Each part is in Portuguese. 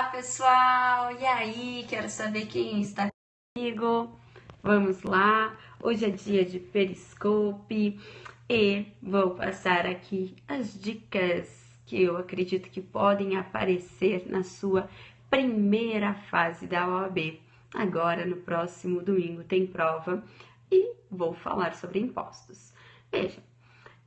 Olá pessoal, e aí? Quero saber quem está comigo. Vamos lá, hoje é dia de Periscope e vou passar aqui as dicas que eu acredito que podem aparecer na sua primeira fase da OAB. Agora, no próximo domingo, tem prova e vou falar sobre impostos. Veja,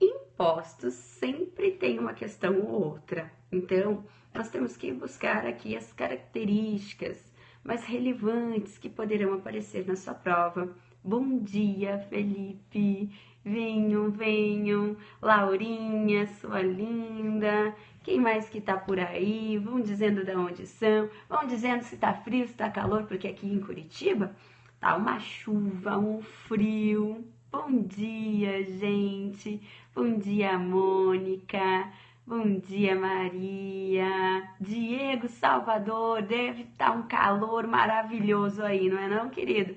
impostos sempre tem uma questão ou outra, então nós temos que buscar aqui as características mais relevantes que poderão aparecer na sua prova. Bom dia, Felipe! Venham, venham! Laurinha, sua linda! Quem mais que tá por aí? Vão dizendo de onde são, vão dizendo se tá frio, se tá calor, porque aqui em Curitiba tá uma chuva, um frio. Bom dia, gente! Bom dia, Mônica! Bom dia, Maria! Diego Salvador, deve estar um calor maravilhoso aí, não é não, querido?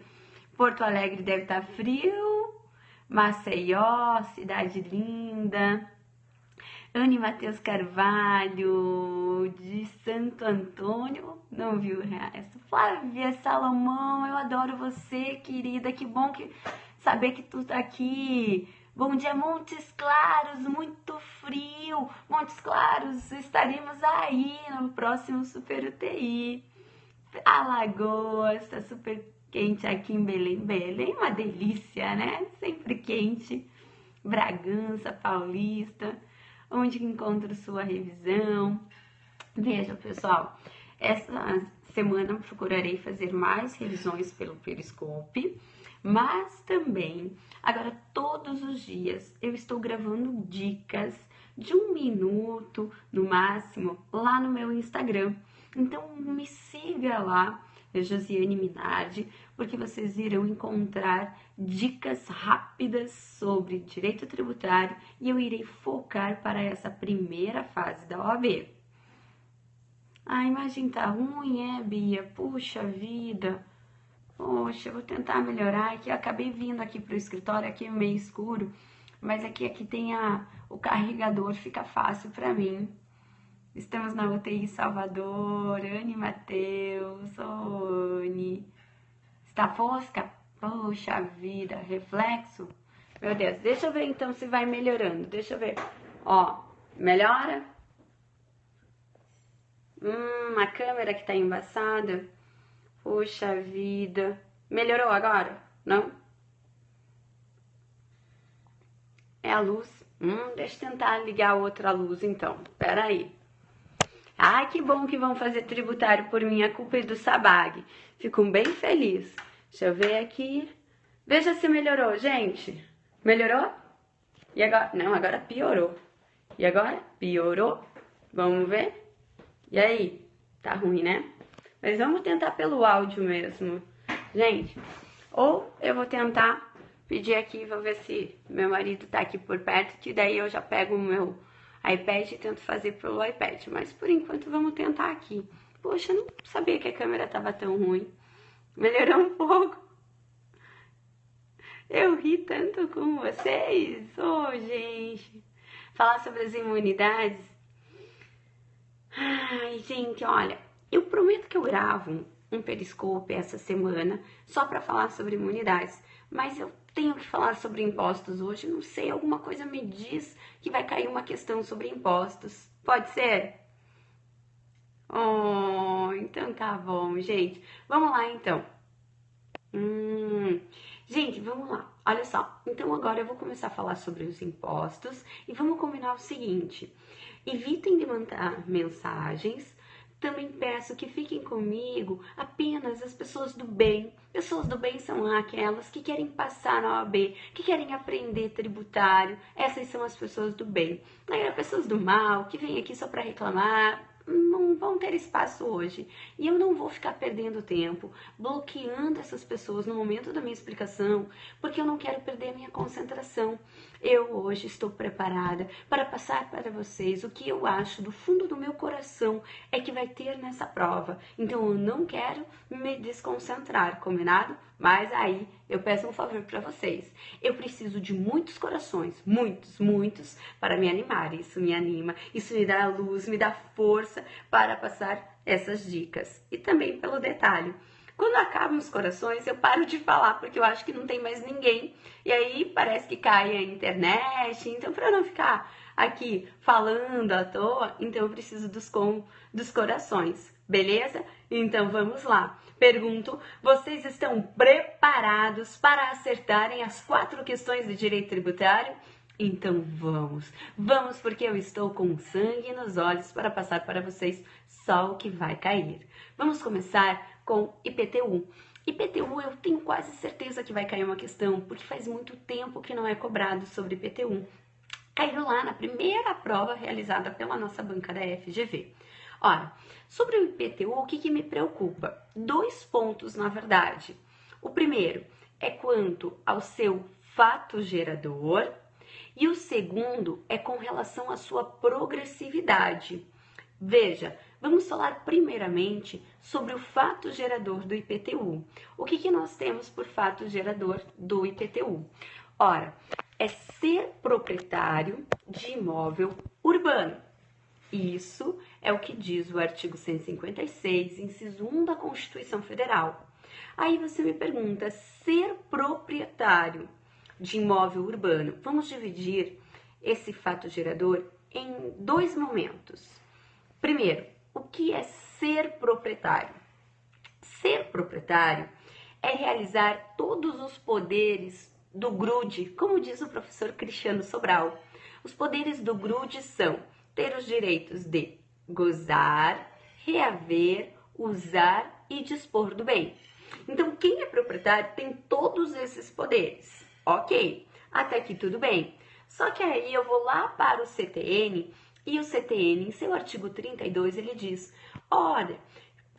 Porto Alegre deve estar frio, Maceió, cidade linda. Anne Matheus Carvalho, de Santo Antônio, não viu o resto. Flávia Salomão, eu adoro você, querida, que bom saber que tu tá aqui. Bom dia, Montes Claros, muito frio. Montes Claros, estaremos aí no próximo Super UTI. Alagoas, tá super quente aqui em Belém. Belém, uma delícia, né? Sempre quente. Bragança, Paulista, onde encontro sua revisão. Veja, pessoal, essa semana procurarei fazer mais revisões pelo Periscope, mas também, agora todos os dias, eu estou gravando dicas de 1 minuto, no máximo, lá no meu Instagram. Então, me siga lá, Josiane Minardi, porque vocês irão encontrar dicas rápidas sobre direito tributário e eu irei focar para essa primeira fase da OAB. A imagem tá ruim, Bia? Puxa vida! Poxa, eu vou tentar melhorar aqui. Eu acabei vindo aqui pro escritório, aqui meio escuro, mas aqui tem o carregador, fica fácil para mim. Estamos na UTI Salvador, Anne Matheus, Oni. Está fosca? Poxa vida, reflexo? Meu Deus, deixa eu ver então se vai melhorando. Deixa eu ver. Ó, melhora? A câmera que tá embaçada. Poxa vida. Melhorou agora? Não? É a luz. Deixa eu tentar ligar a outra luz então. Pera aí. Ai, que bom que vão fazer tributário por minha culpa e do Sabag. Fico bem feliz. Deixa eu ver aqui. Veja se melhorou, gente. Melhorou? E agora? Não, agora piorou. E agora? Piorou. Vamos ver? E aí? Tá ruim, né? Mas vamos tentar pelo áudio mesmo. Gente, ou eu vou tentar pedir aqui, vou ver se meu marido tá aqui por perto, que daí eu já pego o meu iPad e tento fazer pelo iPad. Mas por enquanto vamos tentar aqui. Poxa, eu não sabia que a câmera tava tão ruim. Melhorou um pouco. Eu ri tanto com vocês. Gente. Falar sobre as imunidades. Ai, gente, olha. Eu prometo que eu gravo um Periscope essa semana só para falar sobre imunidades. Mas eu tenho que falar sobre impostos hoje. Não sei, alguma coisa me diz que vai cair uma questão sobre impostos. Pode ser? Oh, então tá bom, gente. Vamos lá, então. Gente, vamos lá. Olha só. Então agora eu vou começar a falar sobre os impostos e vamos combinar o seguinte. Evitem de mandar mensagens. Também peço que fiquem comigo apenas as pessoas do bem. Pessoas do bem são aquelas que querem passar na OAB, que querem aprender tributário. Essas são as pessoas do bem. Agora, pessoas do mal, que vêm aqui só para reclamar, não vão ter espaço hoje. E eu não vou ficar perdendo tempo, bloqueando essas pessoas no momento da minha explicação, porque eu não quero perder a minha concentração. Eu hoje estou preparada para passar para vocês o que eu acho do fundo do meu coração é que vai ter nessa prova. Então eu não quero me desconcentrar, combinado? Mas aí eu peço um favor para vocês. Eu preciso de muitos corações, muitos, para me animar. Isso me anima, isso me dá luz, me dá força para passar essas dicas e também pelo detalhe. Quando acabam os corações, eu paro de falar, porque eu acho que não tem mais ninguém. E aí parece que cai a internet. Então, para não ficar aqui falando à toa, então eu preciso dos corações, beleza? Então, vamos lá. Pergunto, vocês estão preparados para acertarem as 4 questões de direito tributário? Então vamos porque eu estou com sangue nos olhos para passar para vocês só o que vai cair. Vamos começar com IPTU. IPTU eu tenho quase certeza que vai cair uma questão, porque faz muito tempo que não é cobrado sobre IPTU. Caiu lá na primeira prova realizada pela nossa banca da FGV. Ora, sobre o IPTU, o que me preocupa? 2 pontos, na verdade. O primeiro é quanto ao seu fato gerador, e o segundo é com relação à sua progressividade. Veja, vamos falar primeiramente sobre o fato gerador do IPTU. O que nós temos por fato gerador do IPTU? Ora, é ser proprietário de imóvel urbano. Isso é o que diz o artigo 156, inciso 1 da Constituição Federal. Aí você me pergunta, ser proprietário de imóvel urbano. Vamos dividir esse fato gerador em 2 momentos. Primeiro, o que é ser proprietário? Ser proprietário é realizar todos os poderes do GRUDE, como diz o professor Cristiano Sobral. Os poderes do GRUDE são ter os direitos de gozar, reaver, usar e dispor do bem. Então, quem é proprietário tem todos esses poderes. Ok, até aqui tudo bem. Só que aí eu vou lá para o CTN e o CTN, em seu artigo 32, ele diz, olha,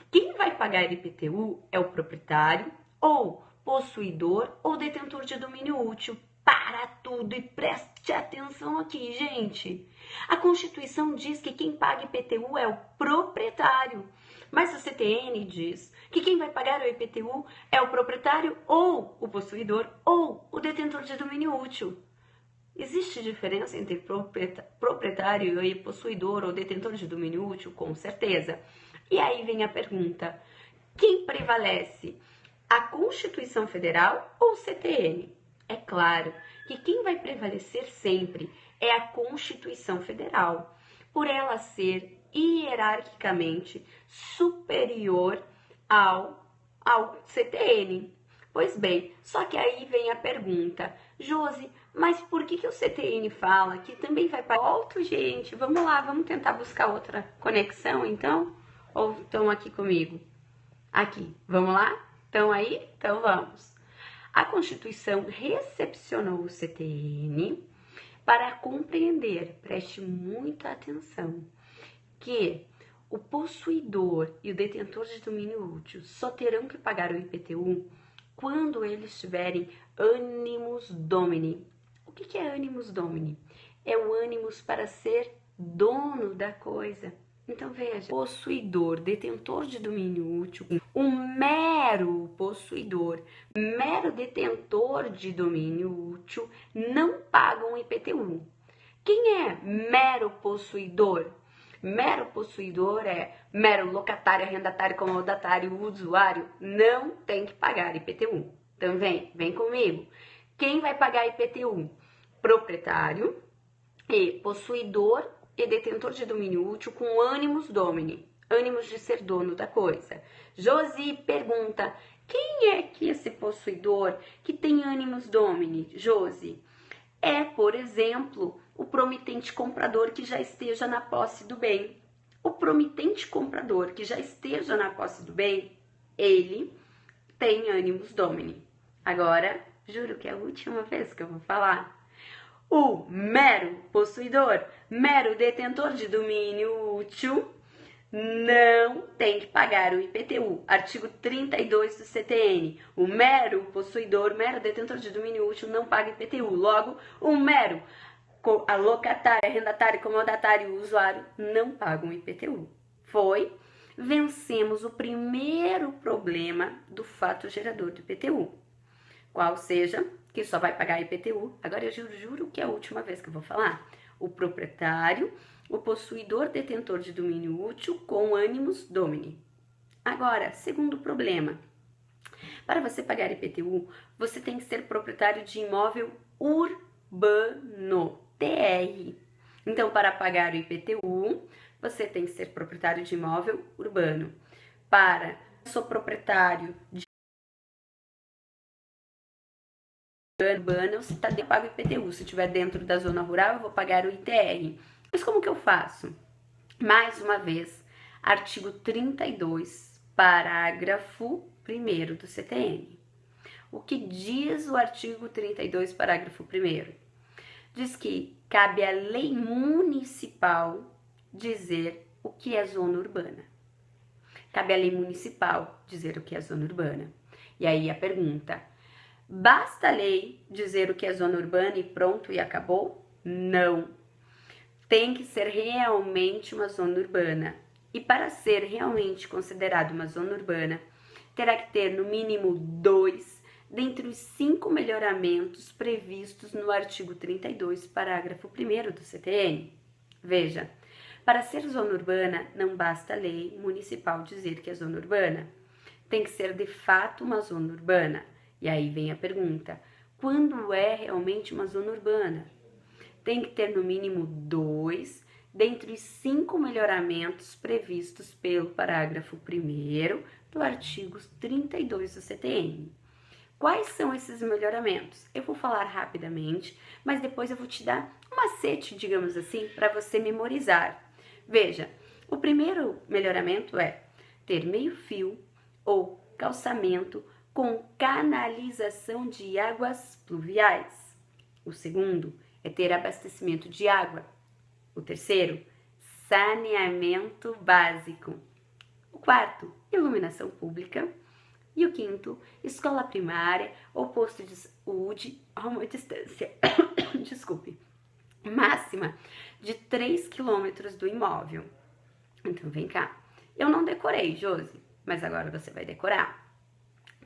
quem vai pagar IPTU é o proprietário ou possuidor ou detentor de domínio útil. Para tudo e preste atenção aqui, gente. A Constituição diz que quem paga IPTU é o proprietário, mas o CTN diz que quem vai pagar o IPTU é o proprietário ou o possuidor ou o detentor de domínio útil. Existe diferença entre proprietário e possuidor ou detentor de domínio útil? Com certeza. E aí vem a pergunta, quem prevalece? A Constituição Federal ou o CTN? É claro que quem vai prevalecer sempre é a Constituição Federal, por ela ser hierarquicamente superior ao CTN. Pois bem, só que aí vem a pergunta, Josi, mas por que o CTN fala que também vai para outro, gente? Vamos lá, vamos tentar buscar outra conexão, então? Ou estão aqui comigo? Aqui, vamos lá? Estão aí? Então vamos. A Constituição recepcionou o CTN para compreender, preste muita atenção, que o possuidor e o detentor de domínio útil só terão que pagar o IPTU quando eles tiverem animus domini. O que é animus domini? É o animus para ser dono da coisa. Então veja, possuidor, detentor de domínio útil, um mero possuidor, mero detentor de domínio útil não pagam IPTU. Quem é mero possuidor? Mero possuidor é mero locatário, arrendatário, comodatário, usuário, não tem que pagar IPTU. Então vem comigo. Quem vai pagar IPTU? Proprietário e possuidor e detentor de domínio útil com animus domini, ânimos de ser dono da coisa. Josi pergunta, quem é que esse possuidor que tem animus domini, Josi? É, por exemplo, o promitente comprador que já esteja na posse do bem. O promitente comprador que já esteja na posse do bem, ele tem animus domini. Agora, juro que é a última vez que eu vou falar. O mero possuidor, mero detentor de domínio útil, não tem que pagar o IPTU. Artigo 32 do CTN. O mero possuidor, mero detentor de domínio útil não paga IPTU. Logo, o mero locatário, arrendatário, comodatário e usuário não pagam IPTU. Vencemos o primeiro problema do fato gerador do IPTU. Qual seja, que só vai pagar IPTU, agora eu juro que é a última vez que eu vou falar, o proprietário o possuidor detentor de domínio útil com animus domini. Agora, segundo problema. Para você pagar IPTU, você tem que ser proprietário de imóvel urbano, TR. Então, para pagar o IPTU, você tem que ser proprietário de imóvel urbano. Para sou proprietário de urbano, você está dentro, paga o IPTU. Se estiver dentro da zona rural, eu vou pagar o ITR. Mas como que eu faço? Mais uma vez, artigo 32, parágrafo 1º do CTN. O que diz o artigo 32, parágrafo 1º? Diz que cabe à lei municipal dizer o que é zona urbana. Cabe à lei municipal dizer o que é zona urbana. E aí a pergunta, basta a lei dizer o que é zona urbana e pronto e acabou? Não. Tem que ser realmente uma zona urbana. E para ser realmente considerado uma zona urbana, terá que ter no mínimo 2 dentre os 5 melhoramentos previstos no artigo 32, parágrafo 1º do CTN. Veja, para ser zona urbana, não basta a lei municipal dizer que é zona urbana. Tem que ser de fato uma zona urbana. E aí vem a pergunta, quando é realmente uma zona urbana? Tem que ter no mínimo 2 dentre os 5 melhoramentos previstos pelo parágrafo 1º do artigo 32 do CTN. Quais são esses melhoramentos? Eu vou falar rapidamente, mas depois eu vou te dar um macete, digamos assim, para você memorizar. Veja, o primeiro melhoramento é ter meio-fio ou calçamento com canalização de águas pluviais. O segundo é ter abastecimento de água. O terceiro, saneamento básico. O quarto, iluminação pública. E o quinto, escola primária ou posto de saúde a uma distância, desculpe, máxima de 3 quilômetros do imóvel. Então, vem cá. Eu não decorei, Josi, mas agora você vai decorar.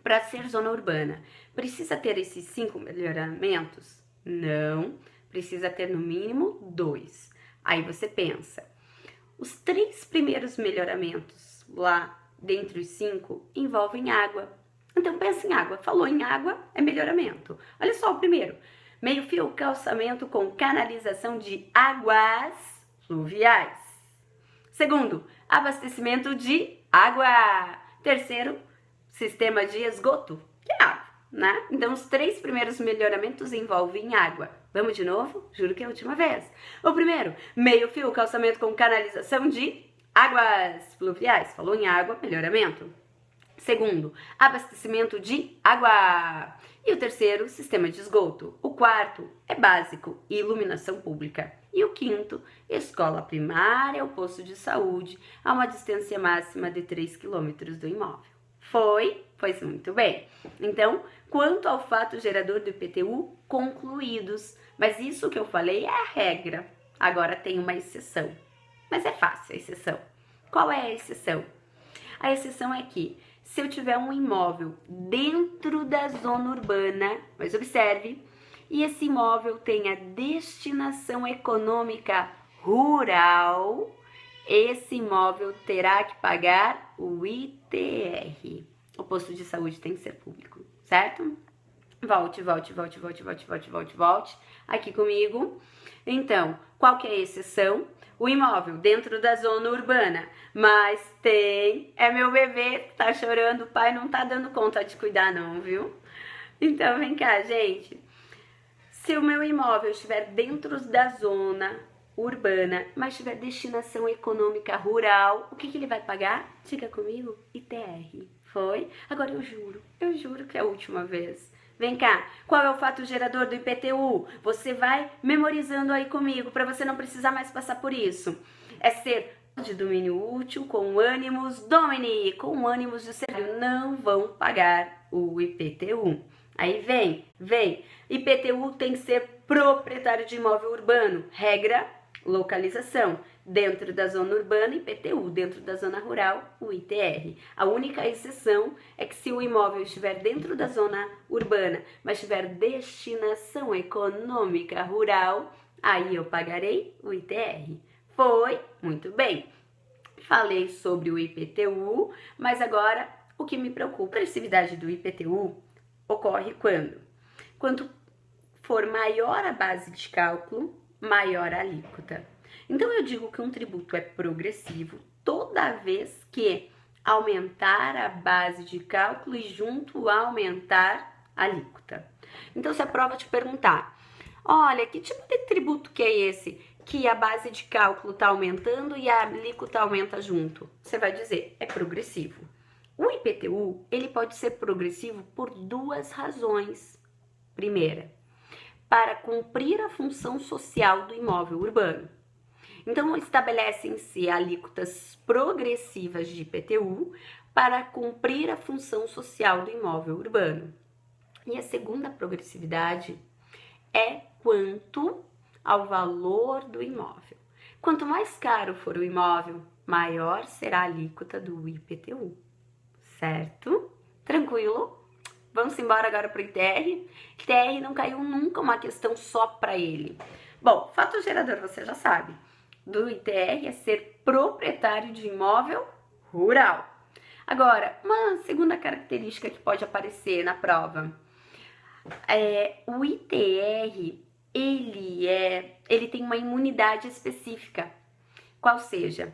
Para ser zona urbana, precisa ter esses 5 melhoramentos? Não, precisa ter no mínimo 2. Aí você pensa, os 3 primeiros melhoramentos lá, dentre os 5, envolvem água. Então, pensa em água. Falou em água, é melhoramento. Olha só o primeiro. Meio-fio, calçamento com canalização de águas pluviais. Segundo, abastecimento de água. Terceiro, sistema de esgoto, que é água, né? Então, os 3 primeiros melhoramentos envolvem água. Vamos de novo? Juro que é a última vez. O primeiro, meio-fio, calçamento com canalização de águas pluviais. Falou em água, melhoramento. Segundo, abastecimento de água. E o terceiro, sistema de esgoto. O quarto é básico, iluminação pública. E o quinto, escola primária ou posto de saúde a uma distância máxima de 3 quilômetros do imóvel. Foi? Pois muito bem. Então, quanto ao fato gerador do IPTU, concluídos. Mas isso que eu falei é a regra. Agora tem uma exceção. Mas é fácil a exceção. Qual é a exceção? A exceção é que, se eu tiver um imóvel dentro da zona urbana, mas observe, e esse imóvel tenha destinação econômica rural, esse imóvel terá que pagar o ITR. O posto de saúde tem que ser público, certo? Volte aqui comigo. Então, qual que é a exceção? O imóvel dentro da zona urbana, mas é meu bebê, tá chorando, o pai não tá dando conta de cuidar não, viu? Então, vem cá, gente. Se o meu imóvel estiver dentro da zona urbana, mas tiver destinação econômica rural, o que ele vai pagar? Diga comigo, ITR. Foi? Agora eu juro que é a última vez. Vem cá, qual é o fato gerador do IPTU? Você vai memorizando aí comigo, para você não precisar mais passar por isso. É ser de domínio útil com animus domini, com animus de serviço, não vão pagar o IPTU. Aí vem, IPTU tem que ser proprietário de imóvel urbano, regra, localização. Dentro da zona urbana, IPTU. Dentro da zona rural, o ITR. A única exceção é que se o imóvel estiver dentro da zona urbana, mas tiver destinação econômica rural, aí eu pagarei o ITR. Foi? Muito bem. Falei sobre o IPTU, mas agora o que me preocupa, a progressividade do IPTU ocorre quando? Quanto for maior a base de cálculo, maior a alíquota. Então eu digo que um tributo é progressivo toda vez que aumentar a base de cálculo e junto aumentar a alíquota. Então se a prova te perguntar, olha, que tipo de tributo que é esse? Que a base de cálculo está aumentando e a alíquota aumenta junto. Você vai dizer, é progressivo. O IPTU, ele pode ser progressivo por duas razões. Primeira, para cumprir a função social do imóvel urbano. Então, estabelecem-se alíquotas progressivas de IPTU para cumprir a função social do imóvel urbano. E a segunda progressividade é quanto ao valor do imóvel. Quanto mais caro for o imóvel, maior será a alíquota do IPTU. Certo? Tranquilo? Vamos embora agora para o ITR. ITR não caiu nunca uma questão só para ele. Bom, fato gerador você já sabe. Do ITR é ser proprietário de imóvel rural. Agora, uma segunda característica que pode aparecer na prova. O ITR, ele tem uma imunidade específica. Qual seja,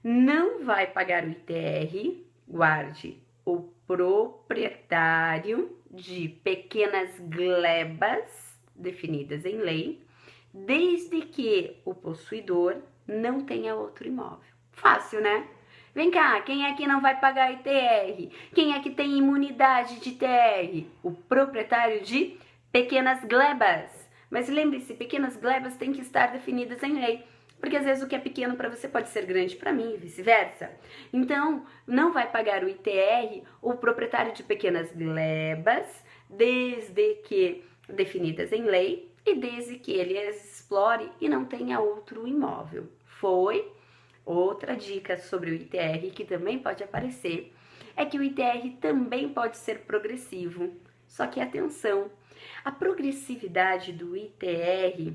não vai pagar o ITR, guarde, o proprietário de pequenas glebas definidas em lei, desde que o possuidor não tenha outro imóvel. Fácil, né? Vem cá, quem é que não vai pagar ITR? Quem é que tem imunidade de ITR? O proprietário de pequenas glebas. Mas lembre-se, pequenas glebas têm que estar definidas em lei. Porque às vezes o que é pequeno para você pode ser grande para mim e vice-versa. Então, não vai pagar o ITR o proprietário de pequenas glebas, desde que definidas em lei e desde que ele as explore e não tenha outro imóvel. Foi? Outra dica sobre o ITR que também pode aparecer é que o ITR também pode ser progressivo. Só que atenção, a progressividade do ITR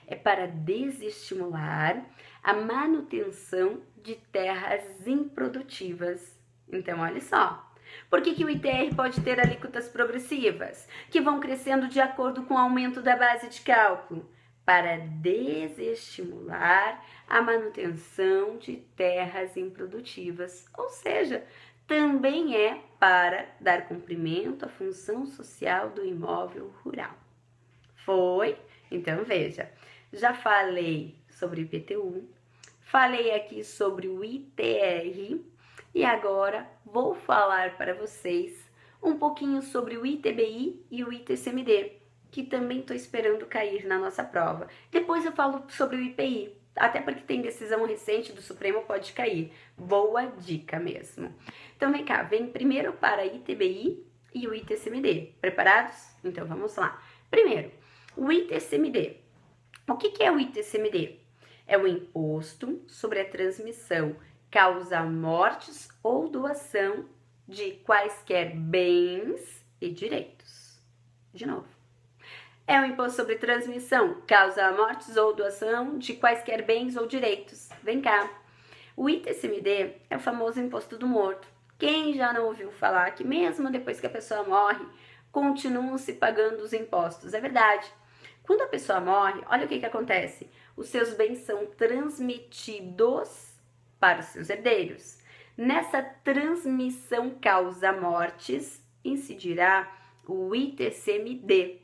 é para desestimular a manutenção de terras improdutivas. Então, olha só. Por que o ITR pode ter alíquotas progressivas, que vão crescendo de acordo com o aumento da base de cálculo? Para desestimular a manutenção de terras improdutivas, ou seja, também é para dar cumprimento à função social do imóvel rural. Foi? Então veja, já falei sobre o IPTU, falei aqui sobre o ITR e agora vou falar para vocês um pouquinho sobre o ITBI e o ITCMD, que também estou esperando cair na nossa prova. Depois eu falo sobre o IPI, até porque tem decisão recente do Supremo, pode cair. Boa dica mesmo. Então vem cá, vem primeiro para ITBI e o ITCMD. Preparados? Então vamos lá. Primeiro, o ITCMD. O que é o ITCMD? É o Imposto sobre a Transmissão, Causa Mortes ou Doação de quaisquer bens e direitos. De novo. É o imposto sobre transmissão, causa mortes ou doação de quaisquer bens ou direitos. Vem cá. O ITCMD é o famoso imposto do morto. Quem já não ouviu falar que mesmo depois que a pessoa morre, continuam se pagando os impostos? É verdade. Quando a pessoa morre, olha o que acontece. Os seus bens são transmitidos para os seus herdeiros. Nessa transmissão causa mortes, incidirá o ITCMD.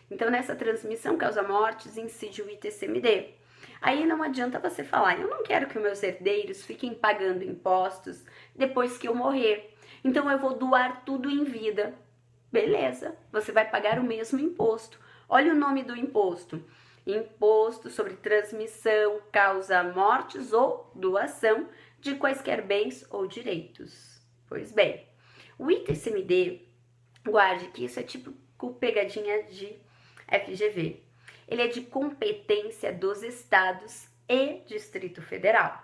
Então, nessa transmissão causa mortes, incide o ITCMD. Aí não adianta você falar, eu não quero que meus herdeiros fiquem pagando impostos depois que eu morrer. Então, eu vou doar tudo em vida. Beleza, você vai pagar o mesmo imposto. Olha o nome do imposto. Imposto sobre transmissão, causa mortes ou doação de quaisquer bens ou direitos. Pois bem, o ITCMD, guarde que isso é tipo pegadinha de FGV. Ele é de competência dos estados e Distrito Federal,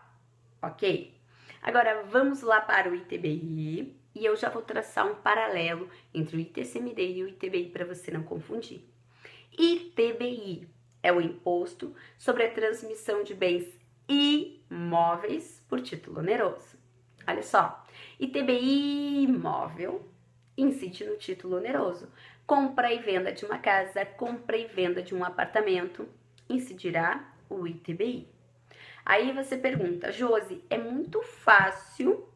ok? Agora vamos lá para o ITBI e eu já vou traçar um paralelo entre o ITCMD e o ITBI para você não confundir. ITBI É o imposto sobre a transmissão de bens imóveis por título oneroso. Olha só, ITBI imóvel incide no título oneroso. Compra e venda de uma casa, compra e venda de um apartamento, incidirá o ITBI. Aí você pergunta, Josi, é muito fácil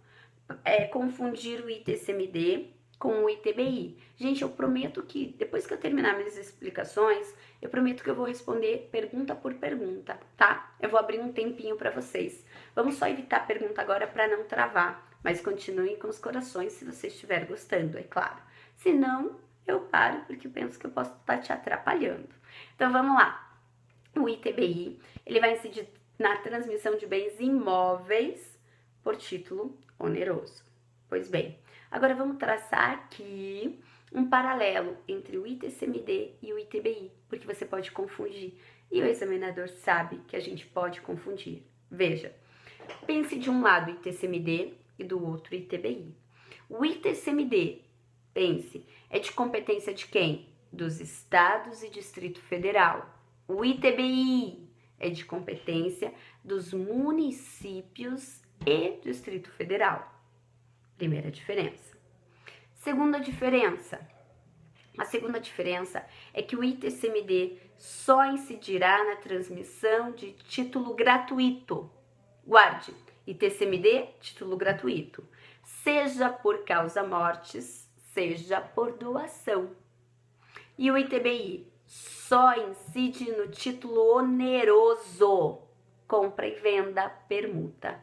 confundir o ITCMD com o ITBI. Gente, eu prometo que depois que eu terminar minhas explicações, eu prometo que eu vou responder pergunta por pergunta, tá? Eu vou abrir um tempinho para vocês. Vamos só evitar a pergunta agora para não travar, mas continuem com os corações se você estiver gostando, é claro. Se não, eu paro porque eu penso que eu posso estar te atrapalhando. Então vamos lá. O ITBI, ele vai incidir na transmissão de bens imóveis por título oneroso. Pois bem, agora vamos traçar aqui um paralelo entre o ITCMD e o ITBI, porque você pode confundir. E o examinador sabe que a gente pode confundir. Veja, pense de um lado ITCMD e do outro ITBI. O ITCMD, pense, é de competência de quem? Dos estados e Distrito Federal. O ITBI é de competência dos municípios e Distrito Federal. Primeira diferença. Segunda diferença. A segunda diferença é que o ITCMD só incidirá na transmissão de título gratuito. Guarde, ITCMD, título gratuito. Seja por causa mortis, seja por doação. E o ITBI só incide no título oneroso, compra e venda, permuta.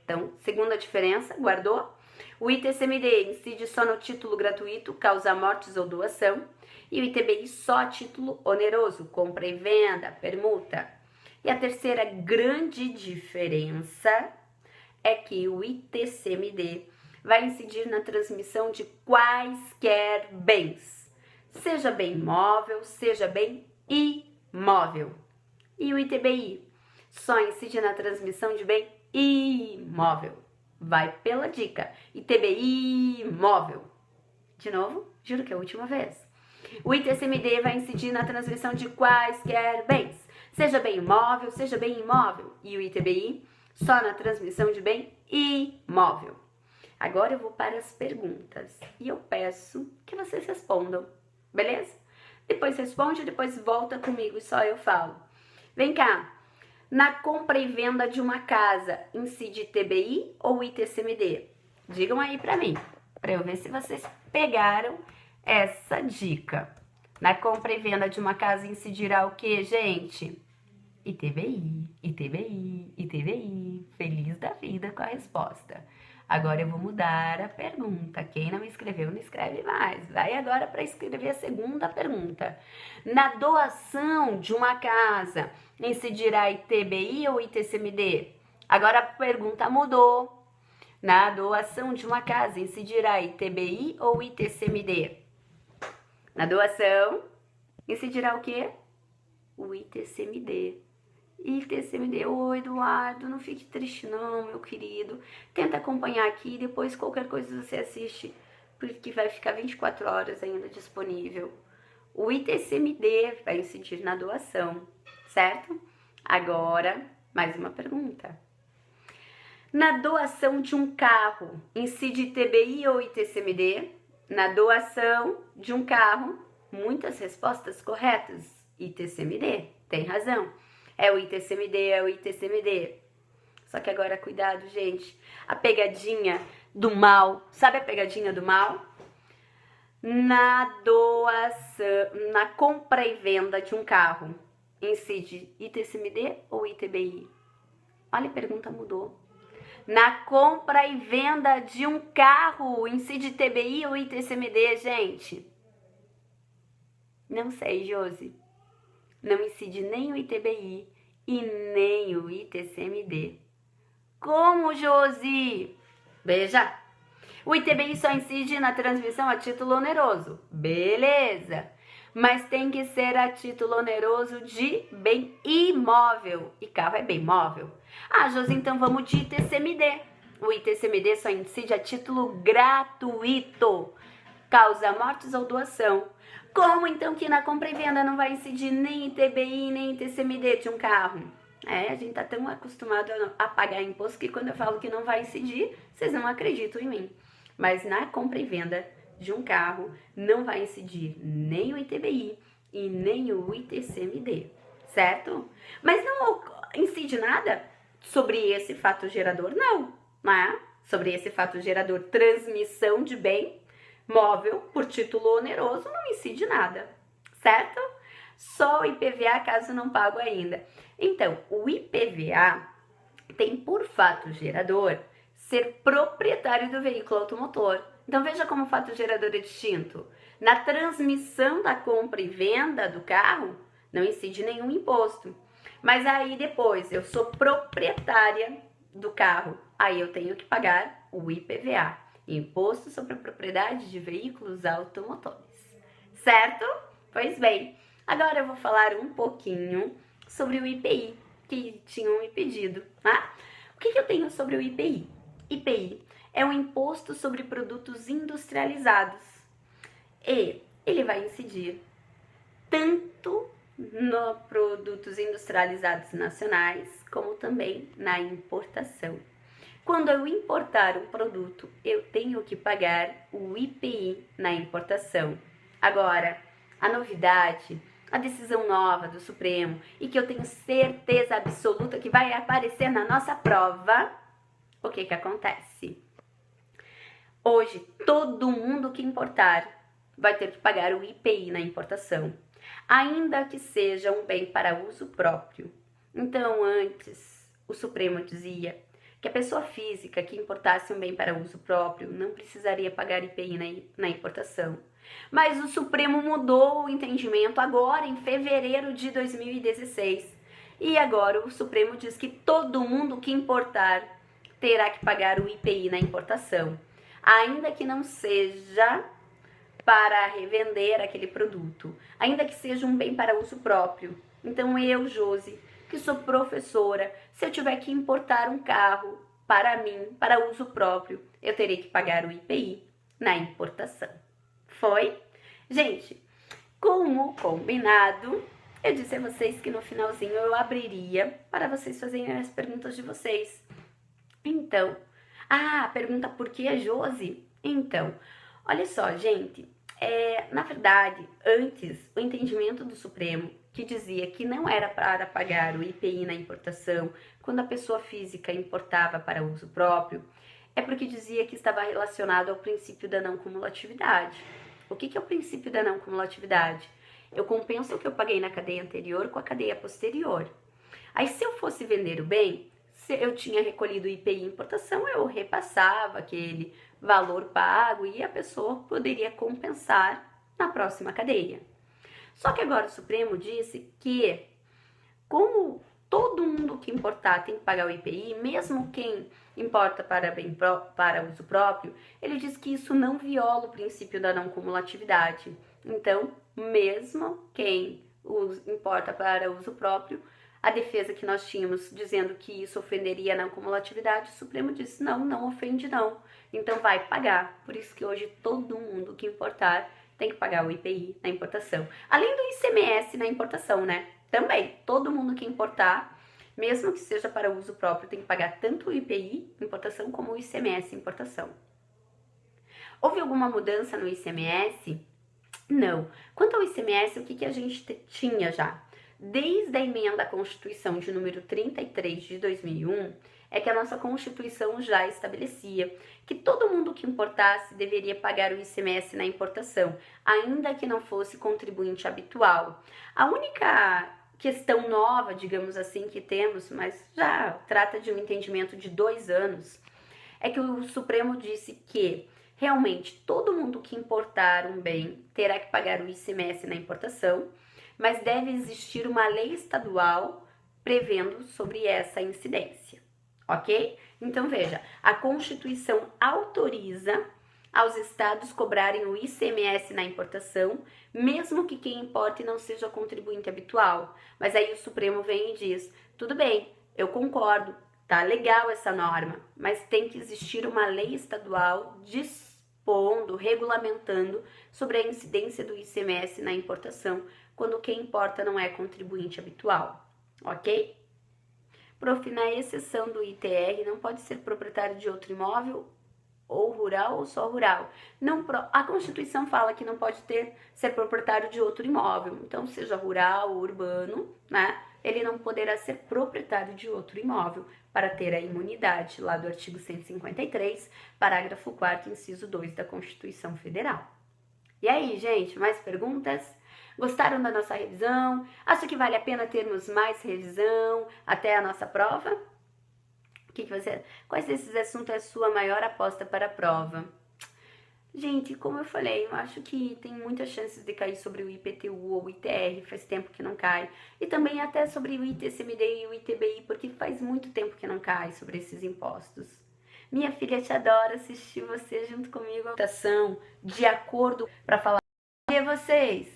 Então, segunda diferença, guardou? O ITCMD incide só no título gratuito, causa mortes ou doação, e o ITBI só título oneroso, compra e venda, permuta. E a terceira grande diferença é que o ITCMD vai incidir na transmissão de quaisquer bens, seja bem móvel, seja bem imóvel. E o ITBI só incide na transmissão de bem imóvel. Vai pela dica. ITBI imóvel. De novo, juro que é a última vez. O ITCMD vai incidir na transmissão de quaisquer bens, seja bem imóvel, seja bem imóvel. E o ITBI só na transmissão de bem imóvel. Agora eu vou para as perguntas e eu peço que vocês respondam. Beleza? Depois responde, depois volta comigo e só eu falo. Vem cá. Na compra e venda de uma casa, incide ITBI ou ITCMD? Digam aí pra mim, pra eu ver se vocês pegaram essa dica. Na compra e venda de uma casa incidirá o que, gente? ITBI, ITBI, ITBI. Feliz da vida com a resposta. Agora eu vou mudar a pergunta. Quem não escreveu, não escreve mais. Vai agora para escrever a segunda pergunta. Na doação de uma casa, incidirá ITBI ou ITCMD? Agora a pergunta mudou. Na doação de uma casa, incidirá ITBI ou ITCMD? Na doação, incidirá o quê? O ITCMD. ITCMD, oi Eduardo, não fique triste não, meu querido. Tenta acompanhar aqui e depois qualquer coisa você assiste, porque vai ficar 24 horas ainda disponível. O ITCMD vai incidir na doação, certo? Agora, mais uma pergunta. Na doação de um carro, incide ITBI ou ITCMD? Na doação de um carro, muitas respostas corretas. ITCMD, tem razão. É o ITCMD, é o ITCMD. Só que agora, cuidado, gente. A pegadinha do mal. Sabe a pegadinha do mal? Na doação, na compra e venda de um carro, incide ITCMD ou ITBI? Olha, a pergunta mudou. Na compra e venda de um carro, incide ITBI ou ITCMD, gente? Não sei, Josi. Não incide nem o ITBI e nem o ITCMD. Como, Josi? Veja, o ITBI só incide na transmissão a título oneroso. Beleza. Mas tem que ser a título oneroso de bem imóvel. E carro é bem móvel. Ah, Josi, então vamos de ITCMD. O ITCMD só incide a título gratuito. Causa mortes ou doação. Como então que na compra e venda não vai incidir nem ITBI, nem ITCMD de um carro? A gente tá tão acostumado a pagar imposto que quando eu falo que não vai incidir, vocês não acreditam em mim. Mas na compra e venda de um carro não vai incidir nem o ITBI e nem o ITCMD, certo? Mas não incide nada sobre esse fato gerador, não, né? Sobre esse fato gerador, transmissão de bem móvel por título oneroso, não incide nada, certo? Só o IPVA caso não pago ainda. Então, o IPVA tem por fato gerador ser proprietário do veículo automotor. Então, veja como o fato gerador é distinto. Na transmissão da compra e venda do carro, não incide nenhum imposto. Mas aí depois, eu sou proprietária do carro, aí eu tenho que pagar o IPVA, Imposto sobre a Propriedade de Veículos Automotores. Certo? Pois bem, agora eu vou falar um pouquinho sobre o IPI, que tinham me pedido, tá? O que eu tenho sobre o IPI? IPI é um imposto sobre produtos industrializados e ele vai incidir tanto nos produtos industrializados nacionais como também na importação. Quando eu importar um produto, eu tenho que pagar o IPI na importação. Agora, a novidade, a decisão nova do Supremo e que eu tenho certeza absoluta que vai aparecer na nossa prova, o que acontece? Hoje, todo mundo que importar vai ter que pagar o IPI na importação, ainda que seja um bem para uso próprio. Então, antes, o Supremo dizia que a pessoa física que importasse um bem para uso próprio não precisaria pagar IPI na importação. Mas o Supremo mudou o entendimento agora, em fevereiro de 2016. E agora o Supremo diz que todo mundo que importar terá que pagar o IPI na importação, ainda que não seja para revender aquele produto, ainda que seja um bem para uso próprio. Então eu, Josi, que sou professora, se eu tiver que importar um carro para mim, para uso próprio, eu terei que pagar o IPI na importação. Foi? Gente, como combinado, eu disse a vocês que no finalzinho eu abriria para vocês fazerem as perguntas de vocês. Então, pergunta por que, Josi? Então, olha só, gente, na verdade, antes, o entendimento do Supremo, que dizia que não era para pagar o IPI na importação quando a pessoa física importava para uso próprio, é porque dizia que estava relacionado ao princípio da não cumulatividade. O que é o princípio da não cumulatividade? Eu compenso o que eu paguei na cadeia anterior com a cadeia posterior. Aí, se eu fosse vender o bem, se eu tinha recolhido o IPI importação, eu repassava aquele valor pago e a pessoa poderia compensar na próxima cadeia. Só que agora o Supremo disse que, como todo mundo que importar tem que pagar o IPI, mesmo quem importa para uso próprio, ele diz que isso não viola o princípio da não cumulatividade. Então, mesmo quem importa para uso próprio, a defesa que nós tínhamos dizendo que isso ofenderia a não cumulatividade, o Supremo disse não ofende não, então vai pagar. Por isso que hoje todo mundo que importar tem que pagar o IPI na importação. Além do ICMS na importação, né? Também, todo mundo que importar, mesmo que seja para uso próprio, tem que pagar tanto o IPI importação como o ICMS importação. Houve alguma mudança no ICMS? Não. Quanto ao ICMS, o que a gente tinha já? Desde a emenda à Constituição de número 33 de 2001, é que a nossa Constituição já estabelecia que todo mundo que importasse deveria pagar o ICMS na importação, ainda que não fosse contribuinte habitual. A única questão nova, digamos assim, que temos, mas já trata de um entendimento de 2 anos, é que o Supremo disse que realmente todo mundo que importar um bem terá que pagar o ICMS na importação, mas deve existir uma lei estadual prevendo sobre essa incidência, ok? Então veja, a Constituição autoriza aos estados cobrarem o ICMS na importação, mesmo que quem importe não seja contribuinte habitual. Mas aí o Supremo vem e diz, tudo bem, eu concordo, tá legal essa norma, mas tem que existir uma lei estadual impondo, regulamentando sobre a incidência do ICMS na importação, quando quem importa não é contribuinte habitual, ok? Prof, na exceção do ITR, não pode ser proprietário de outro imóvel, ou rural ou só rural. Não, a Constituição fala que não pode ser proprietário de outro imóvel, então seja rural ou urbano, né? Ele não poderá ser proprietário de outro imóvel para ter a imunidade lá do artigo 153, parágrafo 4º, inciso 2 da Constituição Federal. E aí, gente, mais perguntas? Gostaram da nossa revisão? Acha que vale a pena termos mais revisão até a nossa prova? Quais desses assuntos é a sua maior aposta para a prova? Gente, como eu falei, eu acho que tem muitas chances de cair sobre o IPTU ou o ITR, faz tempo que não cai. E também até sobre o ITCMD e o ITBI, porque faz muito tempo que não cai sobre esses impostos. Minha filha te adora assistir você junto comigo a votação de acordo para falar. E vocês?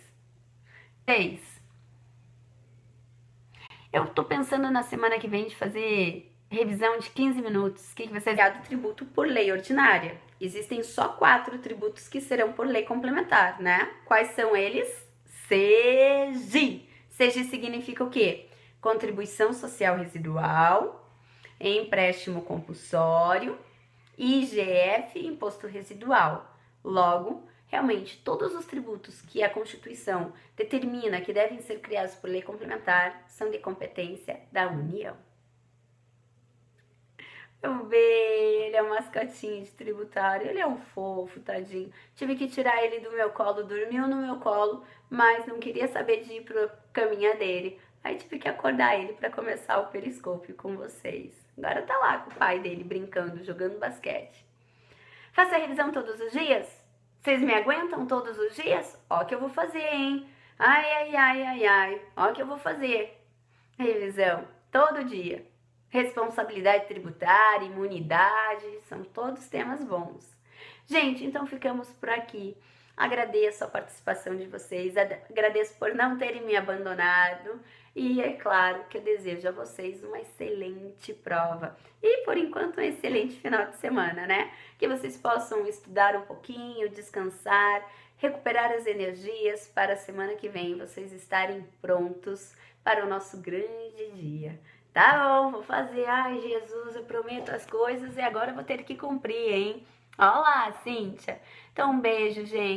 Eu tô pensando na semana que vem de fazer revisão de 15 minutos. O que vocês acham do tributo por lei ordinária? Existem só 4 tributos que serão por lei complementar, né? Quais são eles? SEGI. SEGI significa o quê? Contribuição Social Residual, empréstimo compulsório, IGF, imposto residual. Logo, realmente, todos os tributos que a Constituição determina que devem ser criados por lei complementar são de competência da União. Eu vejo, ele é um mascotinho de tributário, ele é um fofo, tadinho. Tive que tirar ele do meu colo, dormiu no meu colo, mas não queria saber de ir pro caminho dele. Aí tive que acordar ele para começar o Periscope com vocês. Agora tá lá com o pai dele brincando, jogando basquete. Faça a revisão todos os dias? Vocês me aguentam todos os dias? Ó que eu vou fazer, hein? Ai. Ó que eu vou fazer. Revisão todo dia. Responsabilidade tributária, imunidade, são todos temas bons. Gente, então ficamos por aqui. Agradeço a participação de vocês, agradeço por não terem me abandonado e é claro que eu desejo a vocês uma excelente prova e por enquanto um excelente final de semana, né? Que vocês possam estudar um pouquinho, descansar, recuperar as energias para a semana que vem vocês estarem prontos para o nosso grande dia. Tá bom, vou fazer. Ai, Jesus, eu prometo as coisas e agora eu vou ter que cumprir, hein? Olá, Cíntia. Então, um beijo, gente.